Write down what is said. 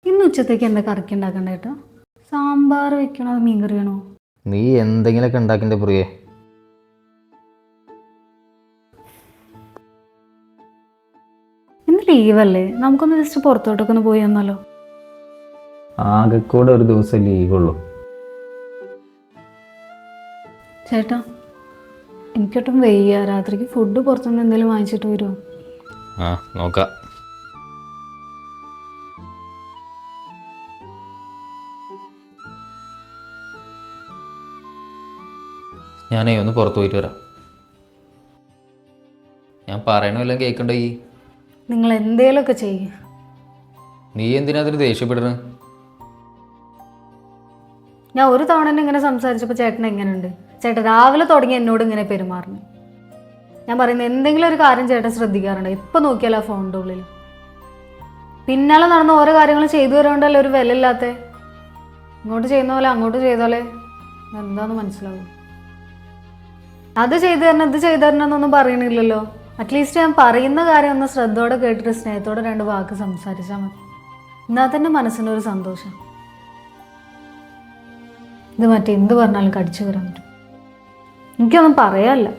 ഇന്ന് ഉച്ചത്തേക്ക് എന്താ കറിക്ക് ഉണ്ടാക്കണ്ട കേട്ടോ? സാമ്പാർ വെക്കണോ മീൻ കറി വേണോ? നീ എന്തെങ്കിലുമൊക്കെ ഉണ്ടാക്കിൻ്റെ പ്രിയേ. ഇന്ന് ലീവല്ലേ, നമുക്കൊന്ന് ജസ്റ്റ് പുറത്തോട്ടൊക്കെ ഒന്ന് പോയി വന്നാലോ? ആകെക്കൂടെ ഒരു ദിവസം ലീവുള്ളൂ. ചേട്ടാ, എനിക്കൊട്ടും വയ്യ. രാത്രിക്ക് ഫുഡ് പുറത്തുനിന്ന് എന്തെങ്കിലും വാങ്ങിച്ചിട്ട് വരുമോ? ആ നോക്കാം. ഞാനേ ഒന്ന് പുറത്ത് പോയിട്ട് വരാം. ഞാൻ പറയണമല്ലോ കേൾക്കണ്ട. ഈ നിങ്ങൾ എന്തേലുമൊക്കെ ചെയ്യും. നീ എന്തിനാ അതിന് ദേഷ്യപ്പെടുന്നത്? ഞാൻ ഒരു തവണ തന്നെ ഇങ്ങനെ സംസാരിച്ചപ്പോൾ ചേട്ടൻ എങ്ങനെയുണ്ട്? ചേട്ടൻ രാവിലെ തുടങ്ങി എന്നോട് ഇങ്ങനെ പെരുമാറുന്നു. ഞാൻ പറയുന്നത് എന്തെങ്കിലും ഒരു കാര്യം ചേട്ടൻ ശ്രദ്ധിക്കാറുണ്ട്? ഇപ്പം നോക്കിയാലോ ഫോണിൻ്റെ ഉള്ളിൽ പിന്നാലെ നടന്ന ഓരോ കാര്യങ്ങളും ചെയ്തു വരാണ്ടല്ലോ ഒരു വില ഇല്ലാത്ത. ഇങ്ങോട്ട് ചെയ്യുന്ന പോലെ അങ്ങോട്ട് ചെയ്തോലെ എന്താന്ന് മനസ്സിലാവും. അത് ചെയ്തു തരണം ഇത് ചെയ്തു തരണം എന്നൊന്നും പറയണില്ലല്ലോ. അറ്റ്ലീസ്റ്റ് ഞാൻ പറയുന്ന കാര്യം ഒന്ന് ശ്രദ്ധയോടെ കേട്ടിട്ട് സ്നേഹത്തോടെ 2 വാക്ക് സംസാരിച്ചാൽ മതി. എന്നാൽ തന്നെ മനസ്സിനൊരു സന്തോഷം. ഇത് മറ്റേ എന്ത് പറഞ്ഞാലും കടിച്ചു കയറാൻ പറ്റും. എനിക്കൊന്നും പറയാനില്ല.